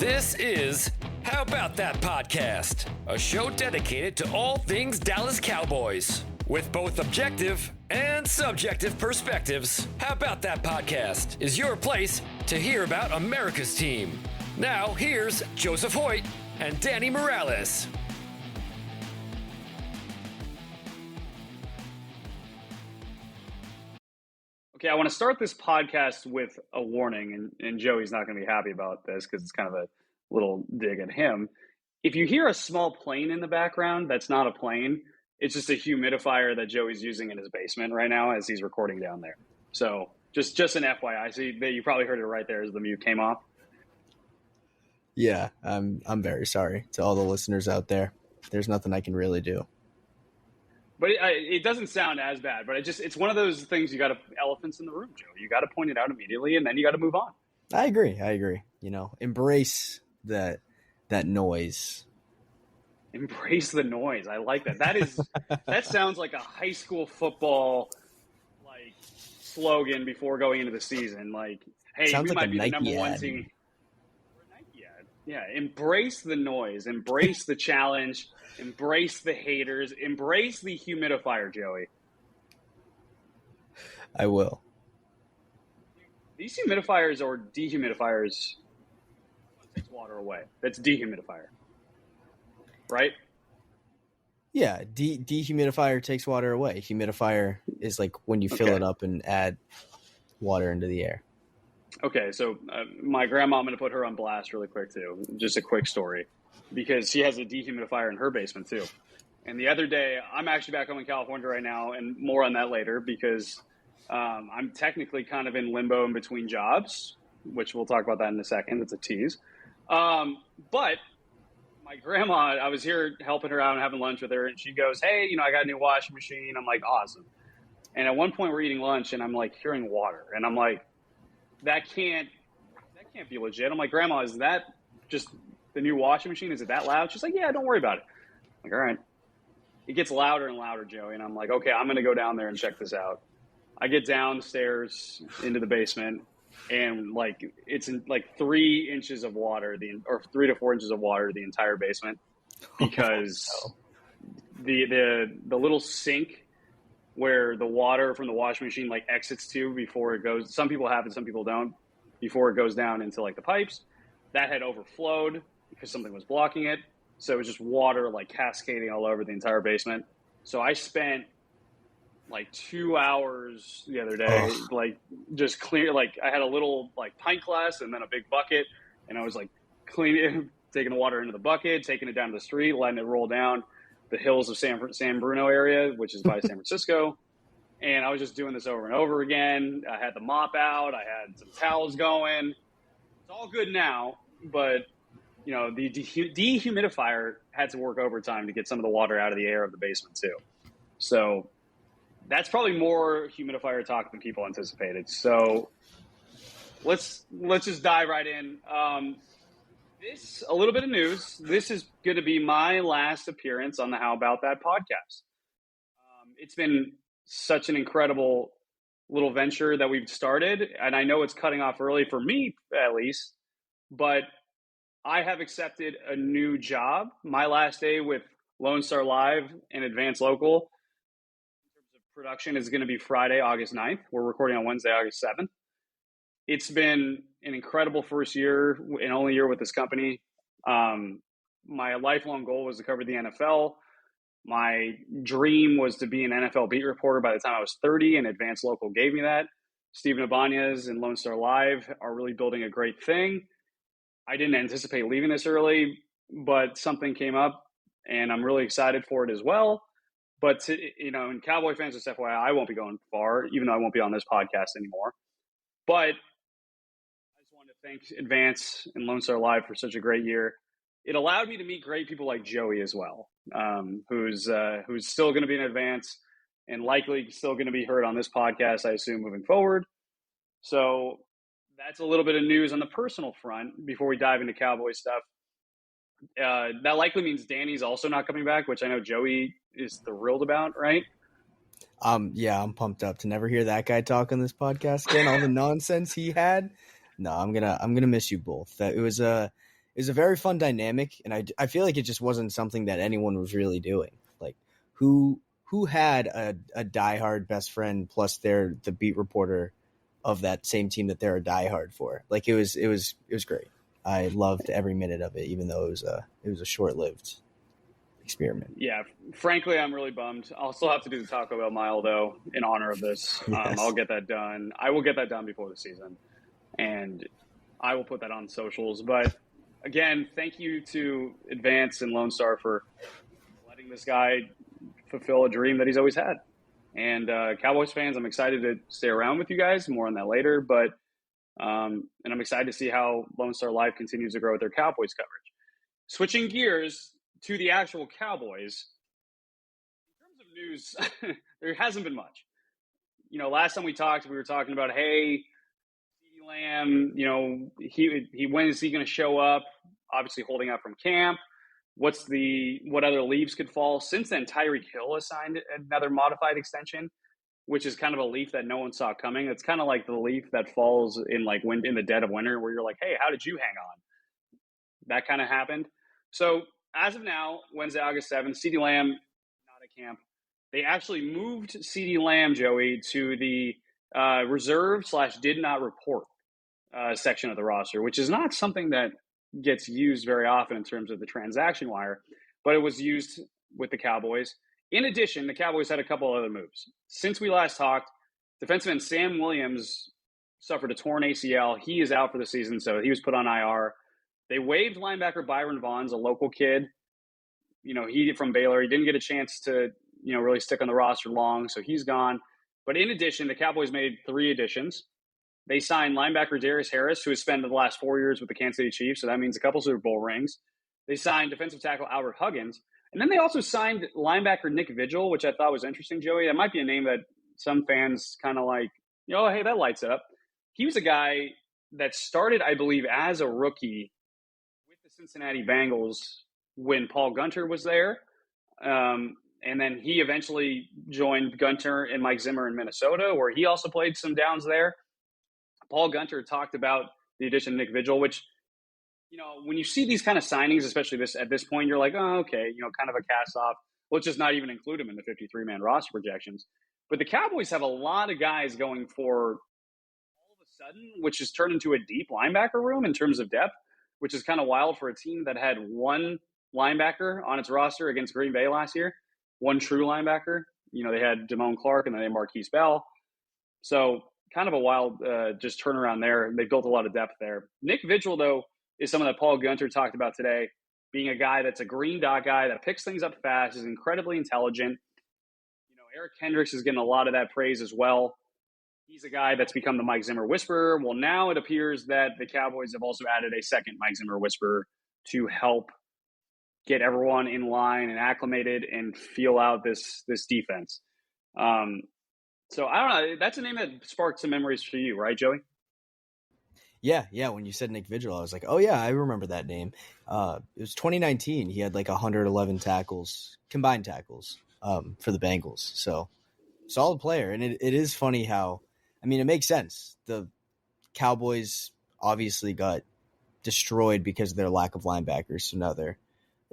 This is How About That Podcast, a show dedicated to all things Dallas Cowboys. With both objective and subjective perspectives, How About That Podcast is your place to hear about America's team. Now, here's Joseph Hoyt and Danny Morales. Okay, I want to start this podcast with a warning, and Joey's not going to be happy about this because it's kind of a little dig at him. If you hear a small plane in the background, that's not a plane. It's just a humidifier that Joey's using in his basement right now as he's recording down there. So just an FYI. So you probably heard it right there as the mute came off. Yeah, I'm very sorry to all the listeners out there. There's nothing I can really do. But it doesn't sound as bad, but it's one of those things elephants in the room, Joe. You got to point it out immediately, and then you got to move on. I agree. You know, embrace that noise. Embrace the noise. I like that. That sounds like a high school football slogan before going into the season. Like, hey, sounds we like might be the number one team. Yeah, embrace the noise, embrace the challenge, embrace the haters, embrace the humidifier, Joey. I will. These humidifiers or dehumidifiers takes water away. That's dehumidifier, right? Yeah, dehumidifier takes water away. Humidifier is like when you fill it up and add water into the air. Okay, so my grandma, I'm going to put her on blast really quick, too. Just a quick story, because she has a dehumidifier in her basement, too. And the other day, I'm actually back home in California right now, and more on that later, because I'm technically kind of in limbo in between jobs, which we'll talk about that in a second. It's a tease. But my grandma, I was here helping her out and having lunch with her, and she goes, hey, I got a new washing machine. I'm like, awesome. And at one point, we're eating lunch, and I'm like hearing water, and I'm like, that can't be legit. I'm like, Grandma, is that just the new washing machine? Is it that loud? She's like, yeah, don't worry about it. I'm like, all right. It gets louder and louder, Joey. And I'm like, okay, I'm going to go down there and check this out. I get downstairs into the basement, and it's in 3 inches of water, or 3 to 4 inches of water, the entire basement, because the little sink where the water from the washing machine exits to before it goes. Some people have it, some people don't. Before it goes down into the pipes, that had overflowed because something was blocking it. So it was just water cascading all over the entire basement. So I spent 2 hours the other day, just clear. I had a little pint glass and then a big bucket, and I was cleaning, taking the water into the bucket, taking it down to the street, letting it roll down the hills of San Bruno area, which is by San Francisco. And I was just doing this over and over again. I had the mop out. I had some towels going. It's all good now, but the dehumidifier had to work overtime to get some of the water out of the air of the basement too. So that's probably more humidifier talk than people anticipated. So let's just dive right in. A little bit of news. This is going to be my last appearance on the How About That podcast. It's been such an incredible little venture that we've started, and I know it's cutting off early for me, at least, but I have accepted a new job. My last day with Lone Star Live and Advance Local in terms of production is going to be Friday, August 9th. We're recording on Wednesday, August 7th. It's been an incredible first year and only year with this company. My lifelong goal was to cover the NFL. My dream was to be an NFL beat reporter by the time I was 30, and Advance Local gave me that. Stephen Ibanez and Lone Star Live are really building a great thing. I didn't anticipate leaving this early, but something came up, and I'm really excited for it as well. But, and Cowboy fans, just FYI, I won't be going far, even though I won't be on this podcast anymore. But I just wanted to thank Advance and Lone Star Live for such a great year. It allowed me to meet great people like Joey as well, who's still going to be in Advance and likely still going to be heard on this podcast, I assume, moving forward. So that's a little bit of news on the personal front before we dive into Cowboy stuff. That likely means Danny's also not coming back, which I know Joey is thrilled about, right? Yeah, I'm pumped up to never hear that guy talk on this podcast again. All the nonsense he had. No, I'm gonna miss you both. It is a very fun dynamic, and I feel like it just wasn't something that anyone was really doing. Like who had a diehard best friend plus they're the beat reporter of that same team that they're a diehard for. Like it was great. I loved every minute of it, even though it was a short lived experiment. Yeah, frankly, I'm really bummed. I'll still have to do the Taco Bell mile though in honor of this. Yes. I'll get that done. I will get that done before the season, and I will put that on socials. But again, thank you to Advance and Lone Star for letting this guy fulfill a dream that he's always had. And Cowboys fans, I'm excited to stay around with you guys. More on that later. But and I'm excited to see how Lone Star Live continues to grow with their Cowboys coverage. Switching gears to the actual Cowboys, in terms of news, there hasn't been much. Last time we talked, we were talking about, hey, CeeDee Lamb, when is he going to show up? Obviously holding out from camp. What other leaves could fall? Since then, Tyreek Hill has signed another modified extension, which is kind of a leaf that no one saw coming. It's kind of like the leaf that falls in in the dead of winter, where you're like, hey, how did you hang on? That kind of happened. So as of now, Wednesday, August 7th, CeeDee Lamb not at camp. They actually moved CeeDee Lamb, Joey, to the reserve/did not report section of the roster, which is not something that gets used very often in terms of the transaction wire, but it was used with the Cowboys. In addition, the Cowboys had a couple other moves. Since we last talked, defenseman Sam Williams suffered a torn ACL. He is out for the season, so he was put on IR. They waived linebacker Byron Vaughn's, a local kid. He from Baylor. He didn't get a chance to, really stick on the roster long, so he's gone. But in addition, the Cowboys made 3 additions. They signed linebacker Darius Harris, who has spent the last 4 years with the Kansas City Chiefs, so that means a couple Super Bowl rings. They signed defensive tackle Albert Huggins. And then they also signed linebacker Nick Vigil, which I thought was interesting, Joey. That might be a name that some fans kind of like, hey, that lights up. He was a guy that started, I believe, as a rookie with the Cincinnati Bengals when Paul Gunter was there. And then he eventually joined Gunter and Mike Zimmer in Minnesota, where he also played some downs there. Paul Gunter talked about the addition of Nick Vigil, which, when you see these kind of signings, especially at this point, you're like, oh, okay, kind of a cast off. Let's just not even include him in the 53-man roster projections. But the Cowboys have a lot of guys going for all of a sudden, which has turned into a deep linebacker room in terms of depth, which is kind of wild for a team that had one linebacker on its roster against Green Bay last year, one true linebacker. They had Damone Clark and then they had Marquise Bell. So kind of a wild just turnaround there. They built a lot of depth there. Nick Vigil, though, is someone that Paul Gunter talked about today, being a guy that's a green dot guy that picks things up fast, is incredibly intelligent. Eric Kendricks is getting a lot of that praise as well. He's a guy that's become the Mike Zimmer whisperer. Well, now it appears that the Cowboys have also added a second Mike Zimmer whisperer to help get everyone in line and acclimated and feel out this defense. So I don't know. That's a name that sparked some memories for you, right, Joey? Yeah. When you said Nick Vigil, I was like, oh yeah, I remember that name. It was 2019. He had like 111 combined tackles, for the Bengals. So solid player. And it is funny how, it makes sense. The Cowboys obviously got destroyed because of their lack of linebackers. So now they're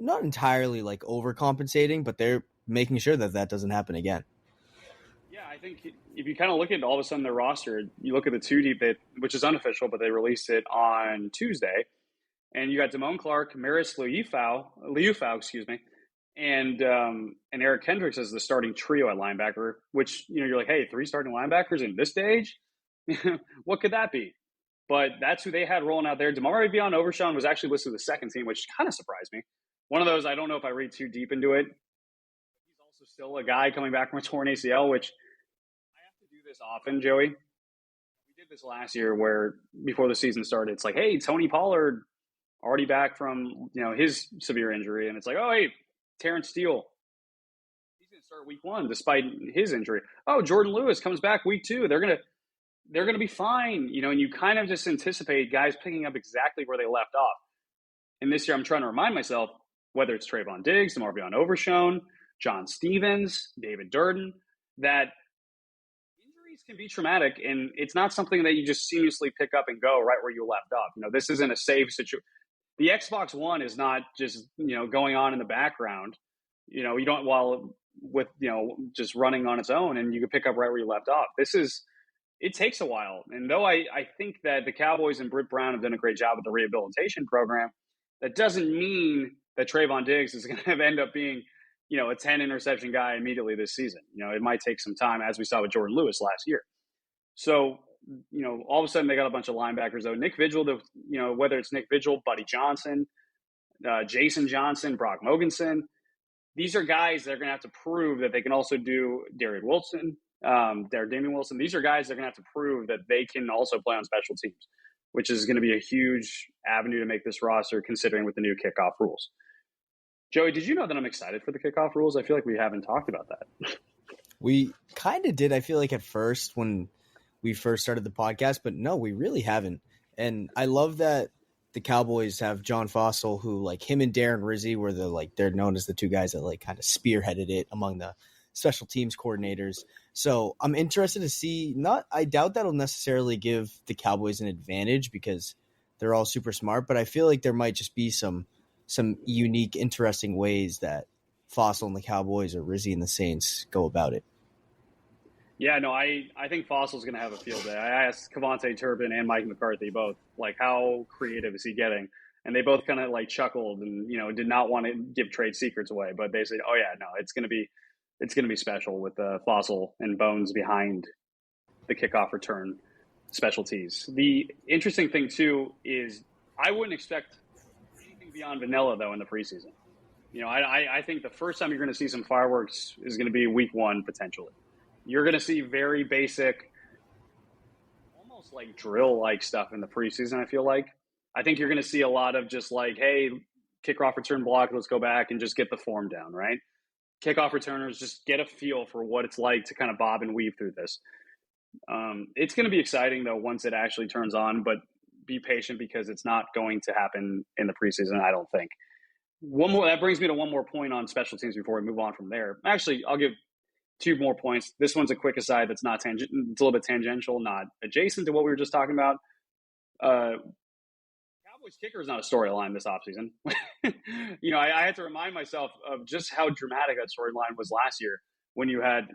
not entirely like overcompensating, but they're making sure that doesn't happen again. Yeah, I think if you kind of look at all of a sudden their roster, you look at the 2 deep, which is unofficial, but they released it on Tuesday, and you got Damone Clark, Maris Liufau, and Eric Kendricks as the starting trio at linebacker. Which you're like, hey, 3 starting linebackers in this stage, what could that be? But that's who they had rolling out there. Damari Overshawn was actually listed with the second team, which kind of surprised me. One of those, I don't know if I read too deep into it. He's also still a guy coming back from a torn ACL, which I have to do this often, Joey. We did this last year where before the season started, it's like, hey, Tony Pollard already back from his severe injury. And it's like, oh, hey, Terrence Steele, he's going to start week 1 despite his injury. Oh, Jordan Lewis comes back week 2. They're going to be fine, and you kind of just anticipate guys picking up exactly where they left off. And this year I'm trying to remind myself, whether it's Trayvon Diggs, Marvion Overshown, John Stevens, David Durden, that injuries can be traumatic, and it's not something that you just seamlessly pick up and go right where you left off. This isn't a safe situation. the Xbox One is not just, going on in the background. You don't, while with, just running on its own, and you can pick up right where you left off. It takes a while. And though I think that the Cowboys and Britt Brown have done a great job with the rehabilitation program, that doesn't mean that Trayvon Diggs is going to end up being, a 10 interception guy immediately this season. It might take some time, as we saw with Jordan Lewis last year. So, all of a sudden they got a bunch of linebackers, though. Nick Vigil, whether it's Nick Vigil, Buddy Johnson, Jason Johnson, Brock Mogensen, these are guys that are going to have to prove that they can also do Damian Wilson. These are guys that are going to have to prove that they can also play on special teams, which is going to be a huge avenue to make this roster, considering with the new kickoff rules. Joey, did you know that I'm excited for the kickoff rules? I feel like we haven't talked about that. We kind of did, I feel like, at first when we first started the podcast, but no, we really haven't. And I love that the Cowboys have John Fossil, who, like, him and Darren Rizzi were they're known as the two guys that kind of spearheaded it among the special teams coordinators. So I'm interested to see. I doubt that'll necessarily give the Cowboys an advantage because they're all super smart, but I feel like there might just be some unique, interesting ways that Fossil and the Cowboys or Rizzi and the Saints go about it. Yeah, no, I think Fossil's going to have a field day. I asked Cavante Turpin and Mike McCarthy both, how creative is he getting? And they both kind of chuckled and, did not want to give trade secrets away. But they said, oh, yeah, no, it's going to be special with Fossil and Bones behind the kickoff return specialties. The interesting thing, too, is I wouldn't expect anything beyond vanilla, though, in the preseason. I think the first time you're going to see some fireworks is going to be week 1, potentially. You're going to see very basic, almost like drill-like stuff in the preseason, I feel like. I think you're going to see a lot of just hey, kickoff return block, let's go back and just get the form down, right? Kickoff returners, just get a feel for what it's like to kind of bob and weave through this. It's going to be exciting, though, once it actually turns on, but be patient because it's not going to happen in the preseason, I don't think. That brings me to one more point on special teams before we move on from there. Actually, I'll give 2 more points. This one's a quick aside that's not it's a little bit tangential, not adjacent to what we were just talking about. Cowboys kicker is not a storyline this offseason. I had to remind myself of just how dramatic that storyline was last year when you had,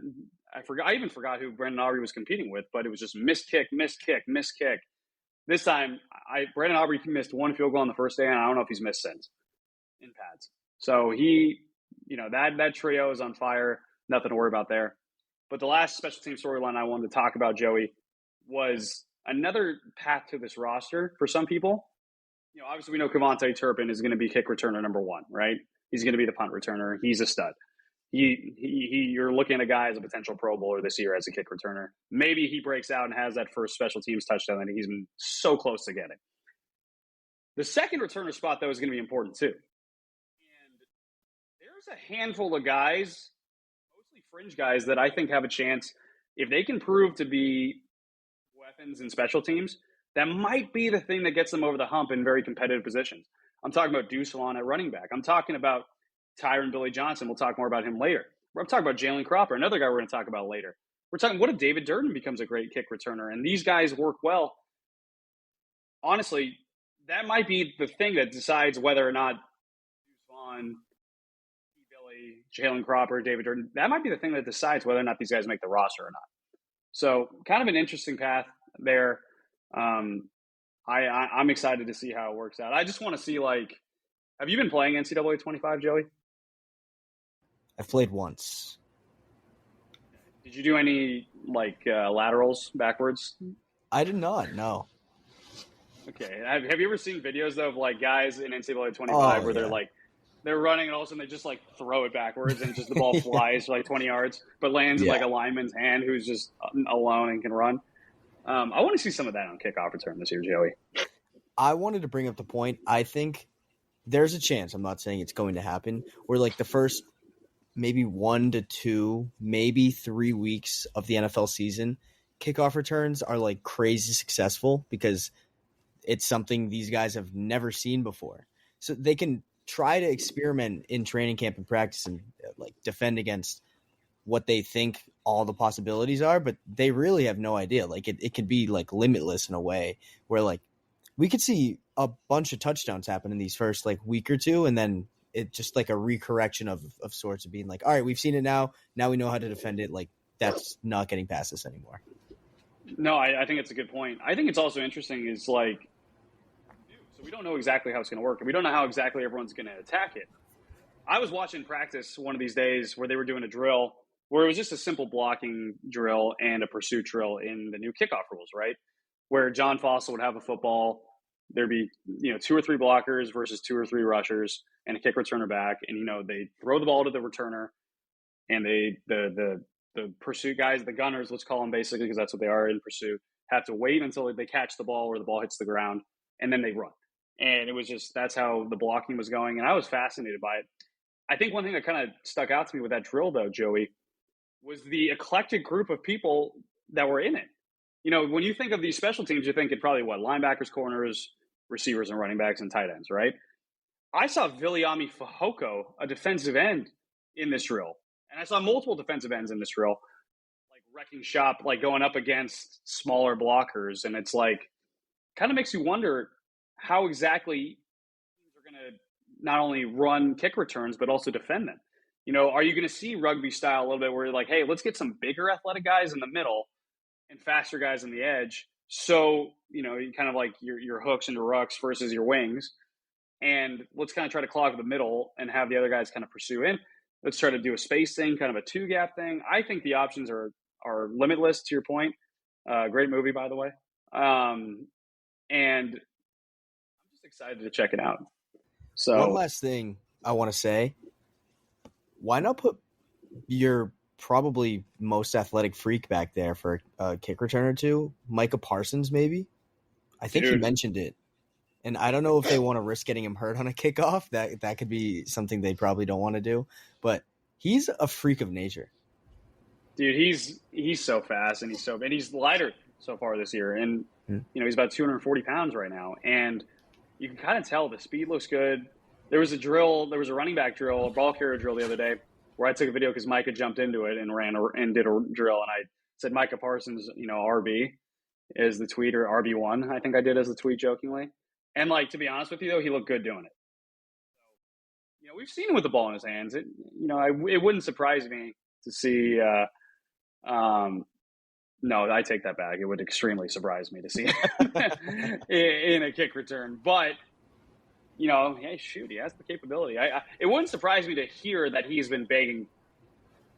I even forgot who Brandon Aubrey was competing with, but it was just missed kick. This time, Brandon Aubrey missed 1 field goal on the first day, and I don't know if he's missed since in pads. So that trio is on fire. Nothing to worry about there. But the last special team storyline I wanted to talk about, Joey, was another path to this roster for some people. Obviously we know Cavante Turpin is going to be kick returner number 1, right? He's going to be the punt returner. He's a stud. You're looking at a guy as a potential Pro Bowler this year as a kick returner. Maybe he breaks out and has that first special teams touchdown that he's been so close to getting. The second returner spot, though, is going to be important too. And there's a handful of guys, fringe guys, that I think have a chance, if they can prove to be weapons in special teams, that might be the thing that gets them over the hump in very competitive positions. I'm talking about Deuce Vaughn at running back. I'm talking about Tyron Billy Johnson. We'll talk more about him later. I'm talking about Jalen Cropper, another guy we're going to talk about later. We're talking, what if David Durden becomes a great kick returner? And these guys work well. Honestly, that might be the thing that decides whether or not Deuce Vaughn, Jalen Cropper, David Durden, that might be the thing that decides whether or not these guys make the roster or not. So kind of an interesting path there. I'm excited to see how it works out. I just want to see, have you been playing NCAA 25, Joey? I've played once. Did you do any laterals backwards? I did not, no. Okay. Have you ever seen videos, though, of guys in NCAA 25 where they're running and all of a sudden they just throw it backwards and just the ball flies for 20 yards, but lands in a lineman's hand who's just alone and can run? I want to see some of that on kickoff return this year, Joey. I wanted to bring up the point. I think there's a chance, I'm not saying it's going to happen, where the first maybe 1 to 2, maybe 3 weeks of the NFL season, kickoff returns are crazy successful because it's something these guys have never seen before. So they can try to experiment in training camp and practice and defend against what they think all the possibilities are, but they really have no idea. It could be limitless in a way where we could see a bunch of touchdowns happen in these first like week or two, and then it just like a recorrection of sorts of being like, all right, we've seen it now. Now we know how to defend it. Like that's not getting past us anymore. No, I think it's a good point. I think it's also interesting is like, so we don't know exactly how it's going to work. We don't know how exactly everyone's going to attack it. I was watching practice one of these days where they were doing a drill where it was just a simple blocking drill and a pursuit drill in the new kickoff rules, right? Where John Fossil would have a football, there'd be, 2 or 3 blockers versus 2 or 3 rushers and a kick returner back. And, they throw the ball to the returner and the pursuit guys, the gunners, let's call them basically, because that's what they are in pursuit, have to wait until they catch the ball or the ball hits the ground and then they run. And it was just, that's how the blocking was going. And I was fascinated by it. I think one thing that kind of stuck out to me with that drill, though, Joey, was the eclectic group of people that were in it. When you think of these special teams, you're thinking probably linebackers, corners, receivers, and running backs and tight ends, right? I saw Viliami Fehoko, a defensive end, in this drill. And I saw multiple defensive ends in this drill, like wrecking shop, like going up against smaller blockers. And it's like, kind of makes you wonder how exactly teams are going to not only run kick returns, but also defend them. Are you going to see rugby style a little bit where you're like, hey, let's get some bigger athletic guys in the middle and faster guys on the edge. So, you kind of like your hooks and your rucks versus your wings. And let's kind of try to clog the middle and have the other guys kind of pursue in. Let's try to do a space thing, kind of a 2-gap thing. I think the options are limitless, to your point. Great movie, by the way. And I'm just excited to check it out. So one last thing I want to say. Why not put your probably most athletic freak back there for a kick return or two? Micah Parsons, maybe? I think he mentioned it. And I don't know if they want to risk getting him hurt on a kickoff. That could be something they probably don't want to do. But he's a freak of nature. Dude, he's so fast and he's lighter so far this year. And he's about 240 pounds right now. And you can kind of tell the speed looks good. There was a running back drill, a ball carrier drill the other day where I took a video because Micah jumped into it and ran and did a drill. And I said, Micah Parsons, RB is the tweet, or RB1, I think I did as the tweet jokingly. And like, to be honest with you though, he looked good doing it. So, we've seen him with the ball in his hands. It wouldn't surprise me to see, no, I take that back. It would extremely surprise me to see it in a kick return, but hey, shoot, he has the capability. It wouldn't surprise me to hear that he's been begging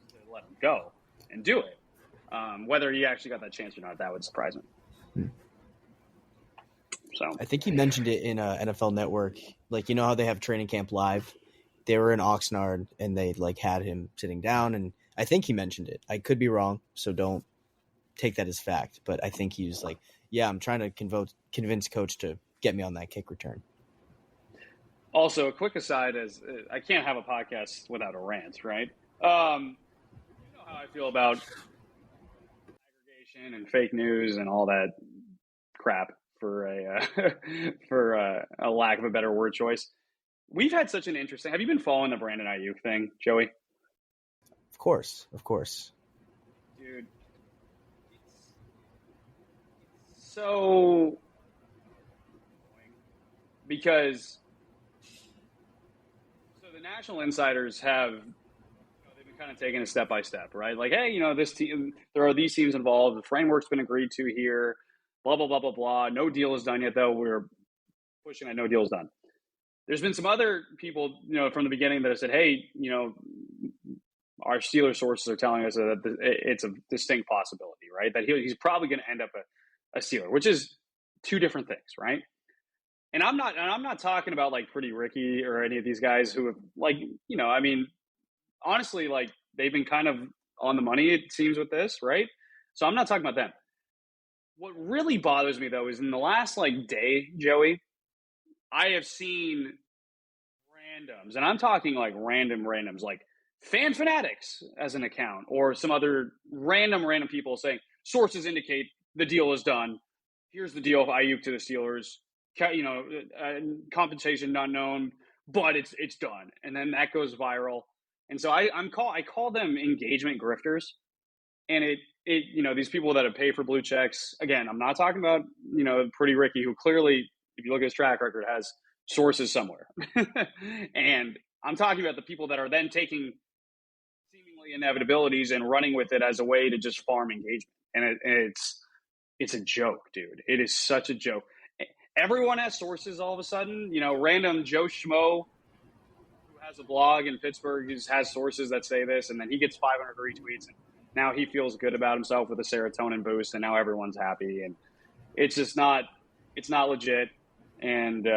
to let him go and do it. Whether he actually got that chance or not, that would surprise me. So I think he mentioned it in NFL Network. Like, how they have training camp live? They were in Oxnard and they like had him sitting down, and I think he mentioned it. I could be wrong, so don't take that as fact. But I think he was like, yeah, I'm trying to convince coach to get me on that kick return. Also, a quick aside is I can't have a podcast without a rant, right? You know how I feel about aggregation and fake news and all that crap, for a lack of a better word choice. We've had such an interesting. Have you been following the Brandon Ayuk thing, Joey? Of course, dude. It's so because. The national insiders have, they've been kind of taking it step by step, right? Like, hey, this team, there are these teams involved. The framework's been agreed to here. Blah blah blah blah blah. No deal is done yet, though. We're pushing that no deal is done. There's been some other people, from the beginning that have said, hey, our Steelers sources are telling us that it's a distinct possibility, right? That he's probably going to end up a Steeler, which is 2 different things, right? And I'm not talking about like Pretty Ricky or any of these guys who have honestly, like they've been kind of on the money, it seems, with this, right? So I'm not talking about them. What really bothers me though is in the last day, Joey, I have seen randoms, and I'm talking like randoms, like Fan Fanatics as an account, or some other random people saying sources indicate the deal is done. Here's the deal of Ayuk to the Steelers. Compensation not known, but it's done, and then that goes viral. And so I call them engagement grifters, and it these people that have paid for blue checks. Again, I'm not talking about Pretty Ricky, who clearly if you look at his track record, has sources somewhere. And I'm talking about the people that are then taking seemingly inevitabilities and running with it as a way to just farm engagement. And it's a joke, dude. It is such a joke. Everyone has sources all of a sudden. Random Joe Schmo who has a blog in Pittsburgh has sources that say this, and then he gets 500 retweets, and now he feels good about himself with a serotonin boost, and now everyone's happy. And it's just not legit, and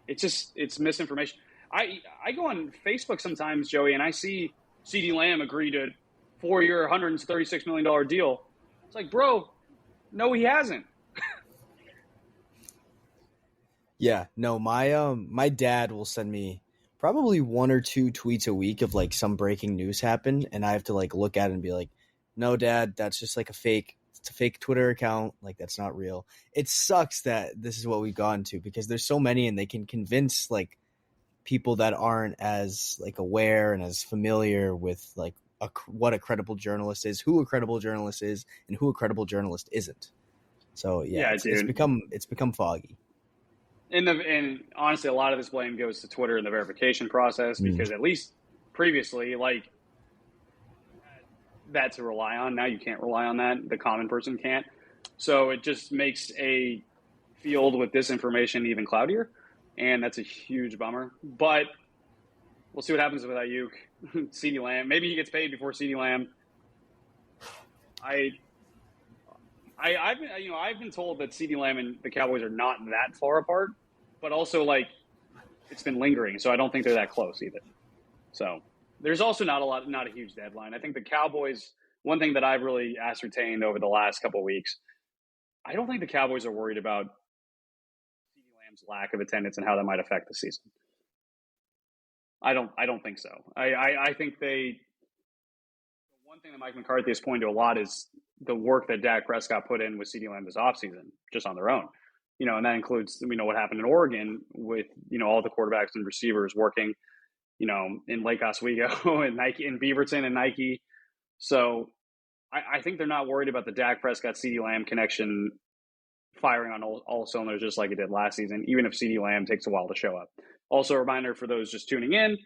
it's misinformation. I go on Facebook sometimes, Joey, and I see CeeDee Lamb agree to 4-year, $136 million deal. It's like, bro, no, he hasn't. Yeah, no, my dad will send me probably 1 or 2 tweets a week of like some breaking news happened, and I have to like look at it and be like, no, Dad, that's just like it's a fake Twitter account, like that's not real. It sucks that this is what we've gone to because there's so many and they can convince like people that aren't as like aware and as familiar with like what a credible journalist is, who a credible journalist is, and who a credible journalist isn't. So yeah, it's become foggy. And honestly, a lot of this blame goes to Twitter and the verification process because at least previously, like, that to rely on. Now you can't rely on that. The common person can't. So it just makes a field with disinformation even cloudier, and that's a huge bummer. But we'll see what happens with Ayuk. CeeDee Lamb. Maybe he gets paid before CeeDee Lamb. I've been told that CeeDee Lamb and the Cowboys are not that far apart, but also like it's been lingering, so I don't think they're that close either. So there's also not a huge deadline. I think the Cowboys. One thing that I've really ascertained over the last couple of weeks, I don't think the Cowboys are worried about CeeDee Lamb's lack of attendance and how that might affect the season. I don't think so. I think the one thing that Mike McCarthy has pointed to a lot is the work that Dak Prescott put in with CeeDee Lamb this offseason, just on their own. And that includes, what happened in Oregon with, all the quarterbacks and receivers working, in Lake Oswego and Nike and Beaverton and Nike. So I think they're not worried about the Dak Prescott CeeDee Lamb connection firing on all cylinders just like it did last season, even if CeeDee Lamb takes a while to show up. Also, a reminder for those just tuning in,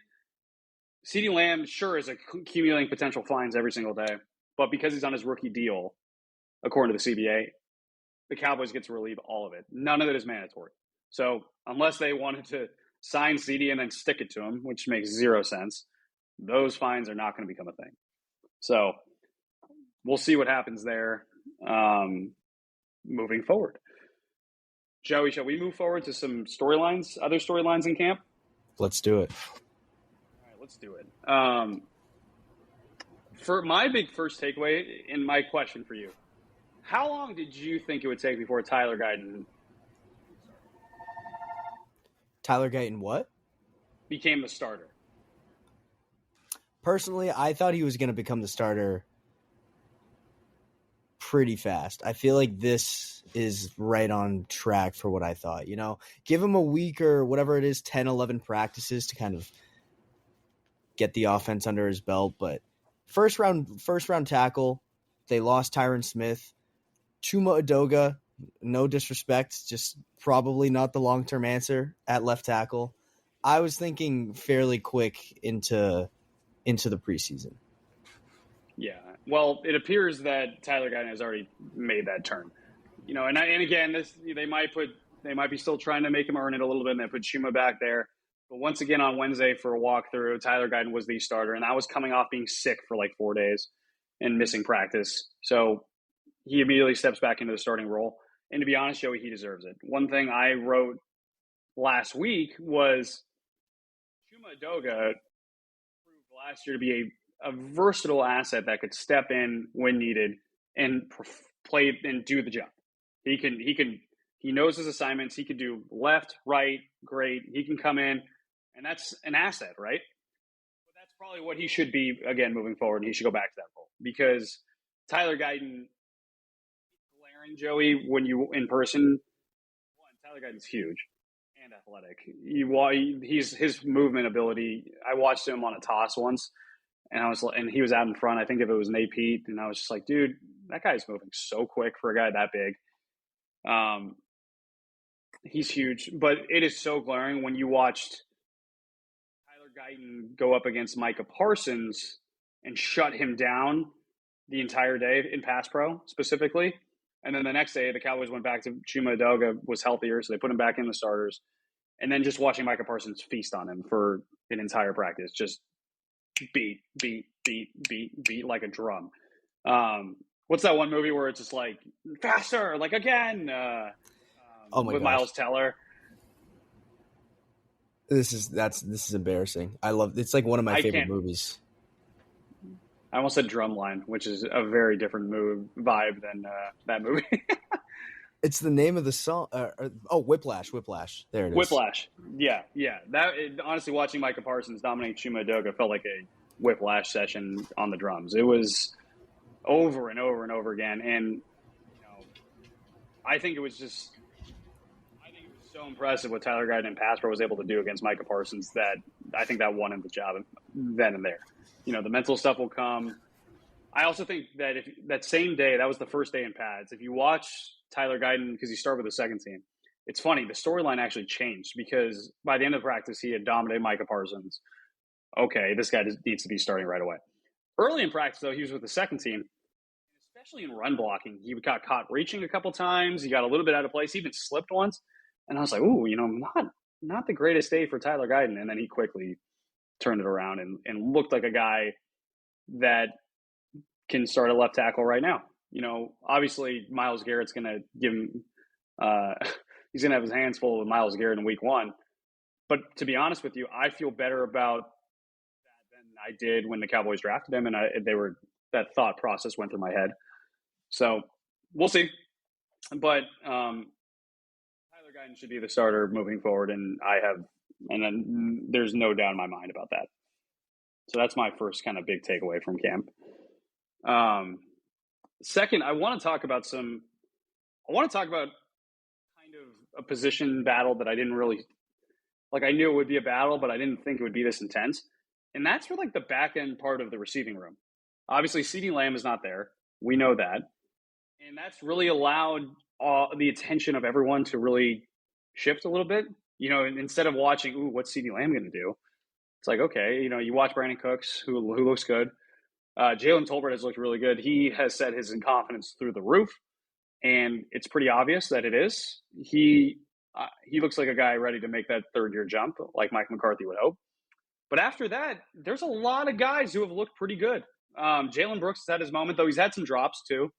CeeDee Lamb sure is accumulating potential fines every single day, but because he's on his rookie deal, according to the CBA, the Cowboys get to relieve all of it. None of it is mandatory. So unless they wanted to sign CeeDee and then stick it to him, which makes zero sense, those fines are not going to become a thing. So we'll see what happens there moving forward. Joey, shall we move forward to some storylines, other storylines in camp? Let's do it. All right, let's do it. For my big first takeaway and my question for you, how long did you think it would take before Tyler Guyton what? became the starter? Personally, I thought he was going to become the starter pretty fast. I feel like this is right on track for what I thought. Give him a week or whatever it is, 10, 11 practices to kind of get the offense under his belt. But first round tackle, they lost Tyron Smith. Chuma Edoga, no disrespect, just probably not the long-term answer at left tackle. I was thinking fairly quick into the preseason. Yeah. Well, it appears that Tyler Guyton has already made that turn. And again, they might be still trying to make him earn it a little bit, and they put Chuma back there. But once again on Wednesday for a walkthrough, Tyler Guyton was the starter, and that was coming off being sick for like 4 days and missing practice. So he immediately steps back into the starting role. And to be honest, Joey, he deserves it. One thing I wrote last week was Chuma Edoga proved last year to be a versatile asset that could step in when needed and play and do the job. He knows his assignments. He can do left, right, great. He can come in, and that's an asset, right? But that's probably what he should be, again, moving forward. He should go back to that role because Tyler Guyton, glaring, Joey, when you in person, Tyler Guyton's huge and athletic. His movement ability. I watched him on a toss once, and he was out in front. I think if it was Nate Pete, and I was just like, dude, that guy's moving so quick for a guy that big. He's huge, but it is so glaring when you watched Tyler Guyton go up against Micah Parsons and shut him down the entire day in pass pro specifically. And then the next day, the Cowboys went back to Chuma Edoga was healthier, so they put him back in the starters. And then just watching Micah Parsons feast on him for an entire practice, just beat like a drum. What's that one movie where it's just like faster, like again? With gosh. Miles Teller. This is embarrassing. I love it's like one of my favorite movies. I almost said Drumline, which is a very different vibe than that movie. It's the name of the song. Whiplash. There it is. Whiplash. Yeah. Honestly, watching Micah Parsons dominate Chuma Edoga felt like a Whiplash session on the drums. It was over and over and over again, and I think it was so impressive what Tyler Guyton and pass pro was able to do against Micah Parsons that I think that won him the job then and there. The mental stuff will come. I also think that if that same day, that was the first day in pads. If you watch Tyler Guyton, because he started with the second team, it's funny. The storyline actually changed because by the end of practice, he had dominated Micah Parsons. Okay, this guy needs to be starting right away. Early in practice, though, he was with the second team, especially in run blocking. He got caught reaching a couple times. He got a little bit out of place. He even slipped once. And I was like, ooh, not the greatest day for Tyler Guyton. And then he quickly turned it around and looked like a guy that can start a left tackle right now. Obviously Myles Garrett's going to give him he's going to have his hands full with Myles Garrett in week 1. But to be honest with you, I feel better about that than I did when the Cowboys drafted him, and that thought process went through my head. So we'll see. But Tyler Guyton should be the starter moving forward, and then there's no doubt in my mind about that. So that's my first kind of big takeaway from camp. Second, I want to talk about kind of a position battle that I didn't really I knew it would be a battle, but I didn't think it would be this intense. And that's for the back end part of the receiving room. Obviously, CeeDee Lamb is not there. We know that. And that's really allowed the attention of everyone to really shift a little bit. Instead of watching, what's CeeDee Lamb going to do? It's like, okay, you watch Brandon Cooks, who looks good. Jalen Tolbert has looked really good. He has set his confidence through the roof, and it's pretty obvious that it is. He looks like a guy ready to make that third-year jump, like Mike McCarthy would hope. But after that, there's a lot of guys who have looked pretty good. Jalen Brooks has had his moment, though he's had some drops too.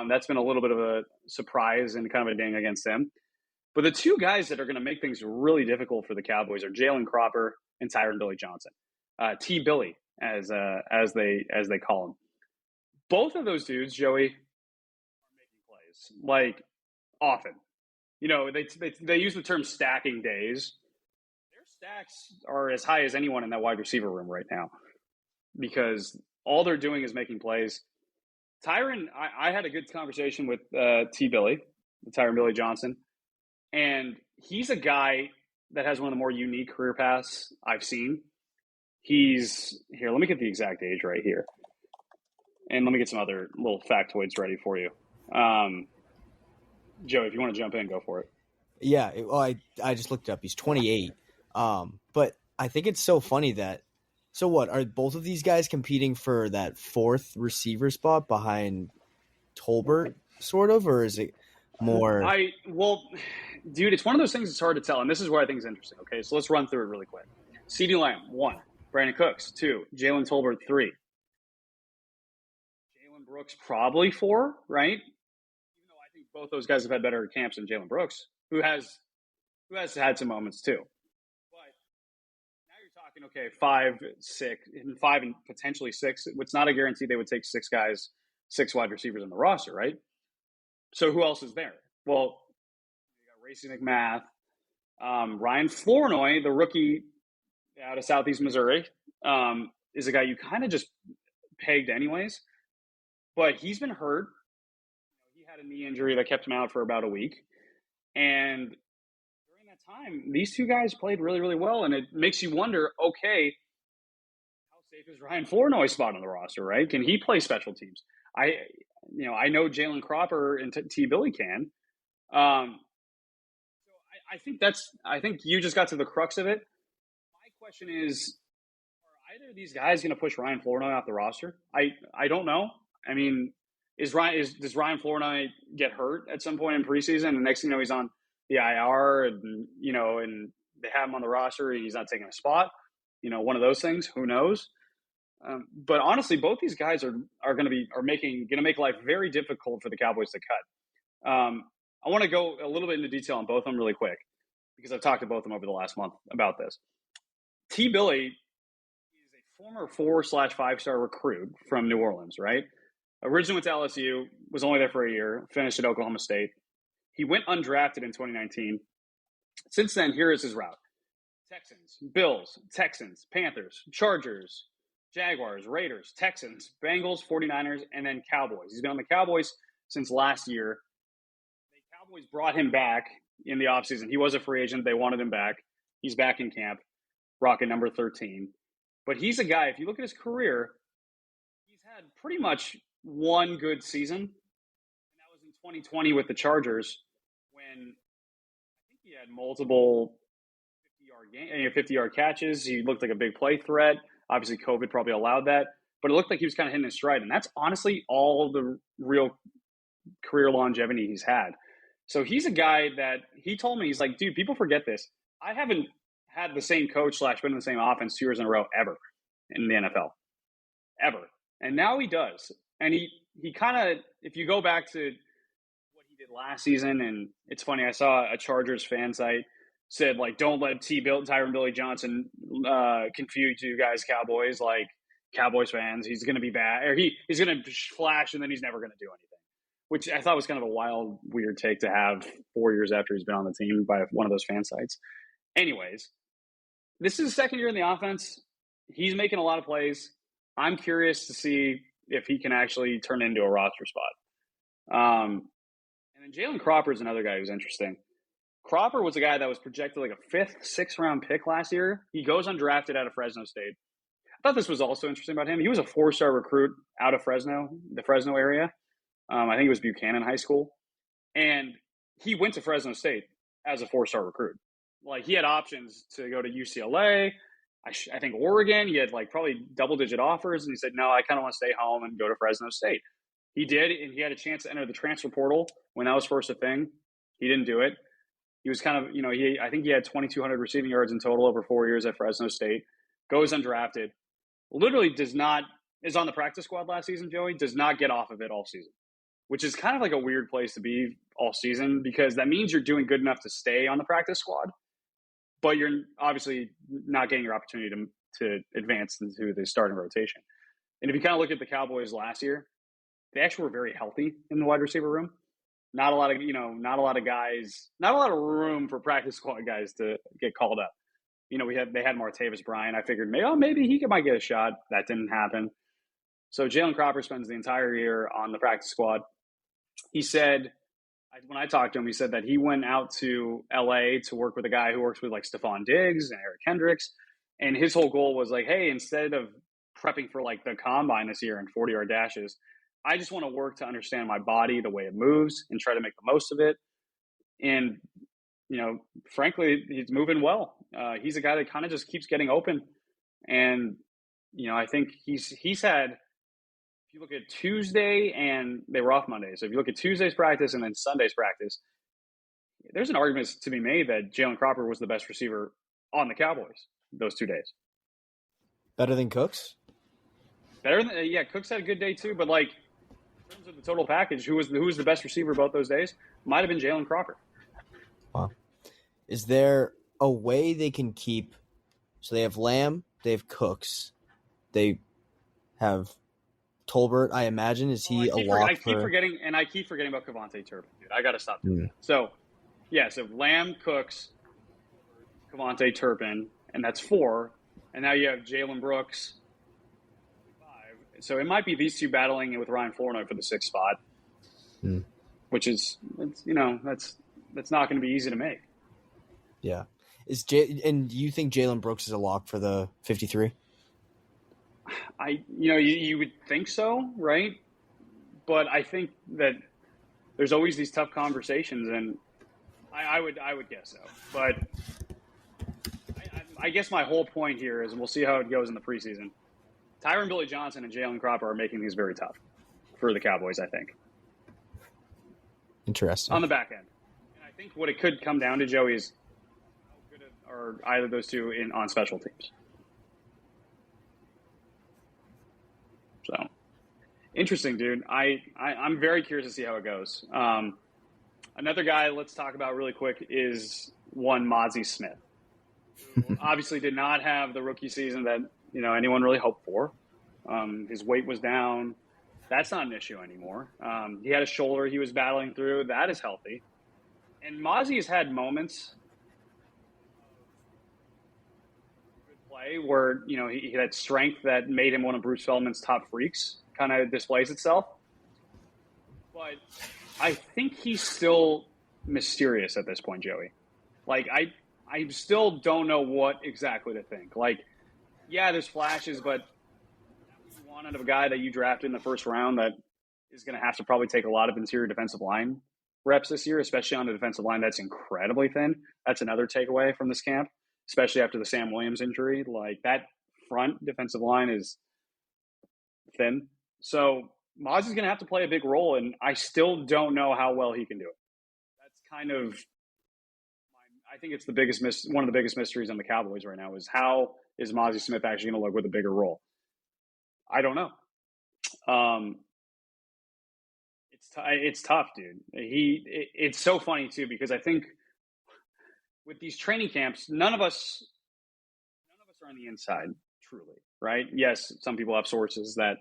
That's been a little bit of a surprise and kind of a ding against him. But the two guys that are going to make things really difficult for the Cowboys are Jalen Cropper and Tyron Billy Johnson. T-Billy, as they call him. Both of those dudes, Joey, are making plays often. They use the term stacking days. Their stacks are as high as anyone in that wide receiver room right now because all they're doing is making plays. Tyron, I had a good conversation with T-Billy, Tyron Billy Johnson, and he's a guy that has one of the more unique career paths I've seen. He's here. Let me get the exact age right here. And let me get some other little factoids ready for you. Joe, if you want to jump in, go for it. Yeah. Well, I just looked it up. He's 28. But I think it's so funny that, so what, are both of these guys competing for that fourth receiver spot behind Tolbert sort of, or is it more? Dude, it's one of those things that's hard to tell. And this is where I think it's interesting. Okay. So let's run through it really quick. CeeDee Lamb, 1. Brandon Cooks, 2. Jalen Tolbert, 3. Jalen Brooks, probably 4, right? Even though I think both those guys have had better camps than Jalen Brooks, who has had some moments too. But now you're talking, okay, 5, 6, and 5 and potentially 6. It's not a guarantee they would take 6 guys, 6 wide receivers on the roster, right? So who else is there? Well, you got Racey McMath, Ryan Flournoy, the rookie out of Southeast Missouri, is a guy you kind of just pegged anyways. But he's been hurt. He had a knee injury that kept him out for about a week. And during that time, these two guys played really, really well. And it makes you wonder, okay, how safe is Ryan Flournoy's spot on the roster, right? Can he play special teams? I know Jalen Cropper and T. Billy can. So I think you just got to the crux of it. My question is, are either of these guys going to push Ryan Flournoy off the roster? I don't know. I mean, does Ryan Flournoy get hurt at some point in preseason? And the next thing you know, he's on the IR, and and they have him on the roster, and he's not taking a spot. One of those things. Who knows? But honestly, both these guys are going to make life very difficult for the Cowboys to cut. I want to go a little bit into detail on both of them really quick because I've talked to both of them over the last month about this. T. Billy is a former 4/5-star recruit from New Orleans, right? Originally went to LSU, was only there for a year, finished at Oklahoma State. He went undrafted in 2019. Since then, here is his route. Texans, Bills, Texans, Panthers, Chargers, Jaguars, Raiders, Texans, Bengals, 49ers, and then Cowboys. He's been on the Cowboys since last year. The Cowboys brought him back in the offseason. He was a free agent. They wanted him back. He's back in camp, rocking number 13. But he's a guy, if you look at his career, he's had pretty much one good season. And that was in 2020 with the Chargers when I think he had multiple 50-yard catches. He looked like a big play threat. Obviously, COVID probably allowed that. But it looked like he was kind of hitting his stride. And that's honestly all the real career longevity he's had. So he's a guy that he told me, he's like, dude, people forget this. I haven't had the same coach / been in the same offense 2 years in a row ever in the NFL. Ever. And now he does. And he kind of, if you go back to what he did last season, and it's funny, I saw a Chargers fan site said, like, don't let Tyron Billy Johnson confuse you guys, Cowboys, like Cowboys fans. He's going to be bad. Or he's going to flash, and then he's never going to do anything. Which I thought was kind of a wild, weird take to have 4 years after he's been on the team by one of those fan sites. Anyways, this is his second year in the offense. He's making a lot of plays. I'm curious to see if he can actually turn into a roster spot. And then Jalen Cropper is another guy who's interesting. Cropper was a guy that was projected like a 5th, 6th round pick last year. He goes undrafted out of Fresno State. I thought this was also interesting about him. He was a 4-star recruit out of Fresno, the Fresno area. I think it was Buchanan High School. And he went to Fresno State as a 4-star recruit. Like, he had options to go to UCLA, I think Oregon. He had like probably double-digit offers. And he said, no, I kind of want to stay home and go to Fresno State. He did, and he had a chance to enter the transfer portal when that was first a thing. He didn't do it. He was kind of, I think he had 2,200 receiving yards in total over 4 years at Fresno State. Goes undrafted. Literally is on the practice squad last season, Joey, does not get off of it all season, which is kind of like a weird place to be all season because that means you're doing good enough to stay on the practice squad, but you're obviously not getting your opportunity to advance into the starting rotation. And if you kind of look at the Cowboys last year, they actually were very healthy in the wide receiver room. Not a lot of guys, not a lot of room for practice squad guys to get called up. They had Martavis Bryant. I figured maybe he might get a shot. That didn't happen. So Jalen Cropper spends the entire year on the practice squad. He said, when I talked to him, he said that he went out to LA to work with a guy who works with like Stephon Diggs and Eric Kendricks. And his whole goal was like, hey, instead of prepping for like the combine this year and 40-yard dashes, I just want to work to understand my body, the way it moves, and try to make the most of it. And, frankly, he's moving well. He's a guy that kind of just keeps getting open. And, I think he's had, if you look at Tuesday, and they were off Monday. So if you look at Tuesday's practice and then Sunday's practice, there's an argument to be made that Jalen Cropper was the best receiver on the Cowboys those 2 days. Better than Cooks? Cooks had a good day too, but like, in terms of the total package, who was the best receiver both those days? Might have been Jalen Cropper. Wow. Is there a way they can keep – so they have Lamb, they have Cooks, they have Tolbert, I imagine. Is he a lock I keep forgetting about Kevontae Turpin, dude. I got to stop doing that. So Lamb, Cooks, Kevontae Turpin, and that's 4. And now you have Jalen Brooks – so it might be these two battling with Ryan Flournoy for the 6th spot, which is, that's not going to be easy to make. Yeah. And do you think Jalen Brooks is a lock for the 53? You would think so, right? But I think that there's always these tough conversations, and I would guess so. But I guess my whole point here is, and we'll see how it goes in the preseason, Tyron Billy Johnson and Jalen Cropper are making these very tough for the Cowboys, I think. Interesting. On the back end. And I think what it could come down to, Joey, is how good are either of those two on special teams. So, interesting, dude. I'm very curious to see how it goes. Another guy let's talk about really quick is one Mozzie Smith, who obviously did not have the rookie season that anyone really hoped for. His weight was down. That's not an issue anymore. He had a shoulder he was battling through. That is healthy. And Mozzie has had moments of good play where, he had strength that made him one of Bruce Feldman's top freaks, kind of displays itself. But I think he's still mysterious at this point, Joey. Like, I still don't know what exactly to think. Like, yeah, there's flashes, but you want out of a guy that you drafted in the first round that is going to have to probably take a lot of interior defensive line reps this year, especially on the defensive line that's incredibly thin. That's another takeaway from this camp, especially after the Sam Williams injury. Like, that front defensive line is thin. So Mozzie's going to have to play a big role, and I still don't know how well he can do it. That's kind of I think it's one of the biggest mysteries on the Cowboys right now is how is Mozzie Smith actually going to look with a bigger role? I don't know. It's tough, dude. It's so funny too, because I think with these training camps, none of us are on the inside truly, right? Yes, some people have sources that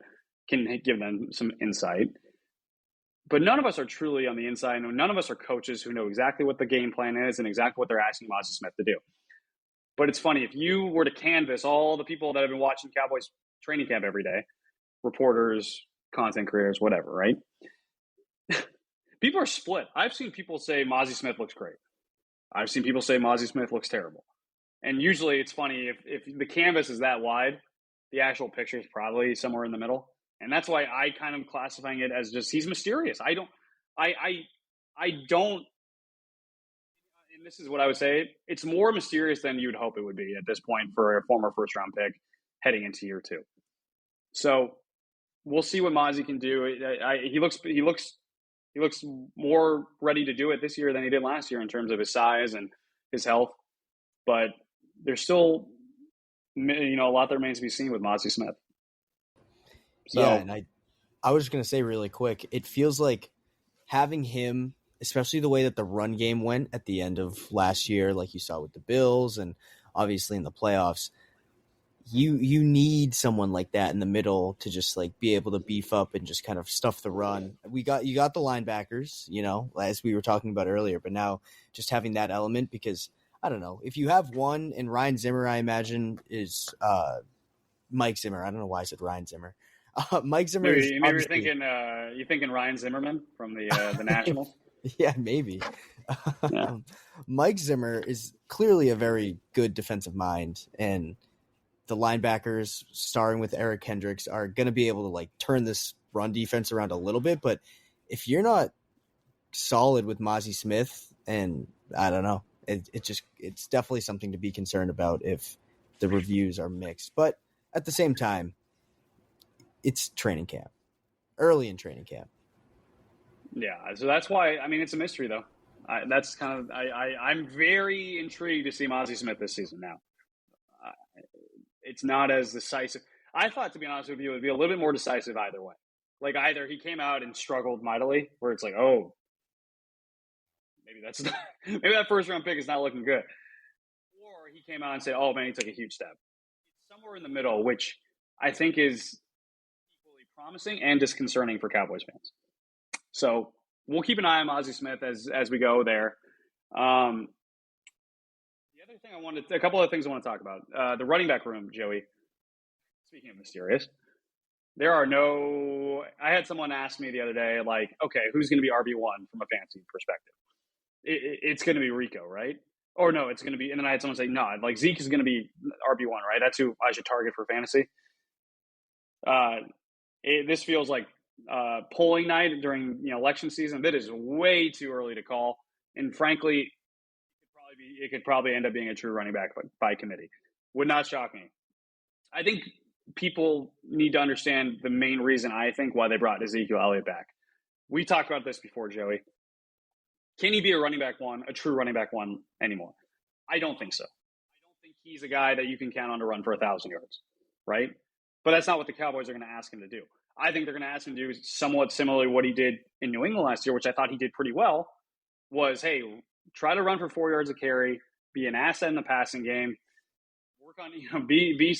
can give them some insight, but none of us are truly on the inside. None of us are coaches who know exactly what the game plan is and exactly what they're asking Mozzie Smith to do. But it's funny, if you were to canvass all the people that have been watching Cowboys training camp every day, reporters, content creators, whatever, right? People are split. I've seen people say Mozzie Smith looks great. I've seen people say Mozzie Smith looks terrible. And usually it's funny, if the canvas is that wide, the actual picture is probably somewhere in the middle. And that's why I kind of classifying it as just he's mysterious. I don't, and this is what I would say, it's more mysterious than you'd hope it would be at this point for a former first round pick heading into year two. So we'll see what Mozzie can do. He looks more ready to do it this year than he did last year in terms of his size and his health. But there's still, a lot that remains to be seen with Mozzie Smith. So, yeah, and I was going to say really quick, it feels like having him, especially the way that the run game went at the end of last year, like you saw with the Bills and obviously in the playoffs, you need someone like that in the middle to just like be able to beef up and just kind of stuff the run. You got the linebackers, as we were talking about earlier, but now just having that element, because I don't know, if you have one, and Ryan Zimmer, I imagine, is Mike Zimmer. I don't know why I said Ryan Zimmer. Mike Zimmer. Maybe you're thinking Ryan Zimmerman from the Nationals. Yeah, maybe. Yeah. Mike Zimmer is clearly a very good defensive mind, and the linebackers, starting with Eric Hendricks, are going to be able to like turn this run defense around a little bit. But if you're not solid with Mozzie Smith, and I don't know, it's definitely something to be concerned about if the reviews are mixed. But at the same time, it's training camp, early in training camp. Yeah, so that's why, it's a mystery though. That's kind of, I'm very intrigued to see Mozzie Smith this season now. It's not as decisive. I thought, to be honest with you, it would be a little bit more decisive either way. Like, either he came out and struggled mightily, where it's like, oh, maybe that first round pick is not looking good. Or he came out and said, oh man, he took a huge step. It's somewhere in the middle, which I think is equally promising and disconcerting for Cowboys fans. So we'll keep an eye on Mozzie Smith as we go there. A couple of things I want to talk about. The running back room, Joey. Speaking of mysterious, I had someone ask me the other day, like, okay, who's going to be RB1 from a fantasy perspective? It's going to be Rico, right? Or no, it's going to be, and then I had someone say, no, like Zeke is going to be RB1, right? That's who I should target for fantasy. This feels like polling night during election season. That is way too early to call. And frankly, it could probably end up being a true running back by committee. Would not shock me. I think people need to understand the main reason I think why they brought Ezekiel Elliott back. We talked about this before, Joey. Can he be a running back one, a true running back one anymore? I don't think so. I don't think he's a guy that you can count on to run for 1,000 yards, right? But that's not what the Cowboys are going to ask him to do. I think they're going to ask him to do somewhat similarly what he did in New England last year, which I thought he did pretty well, was, hey, try to run for 4 yards a carry, be an asset in the passing game, work on, be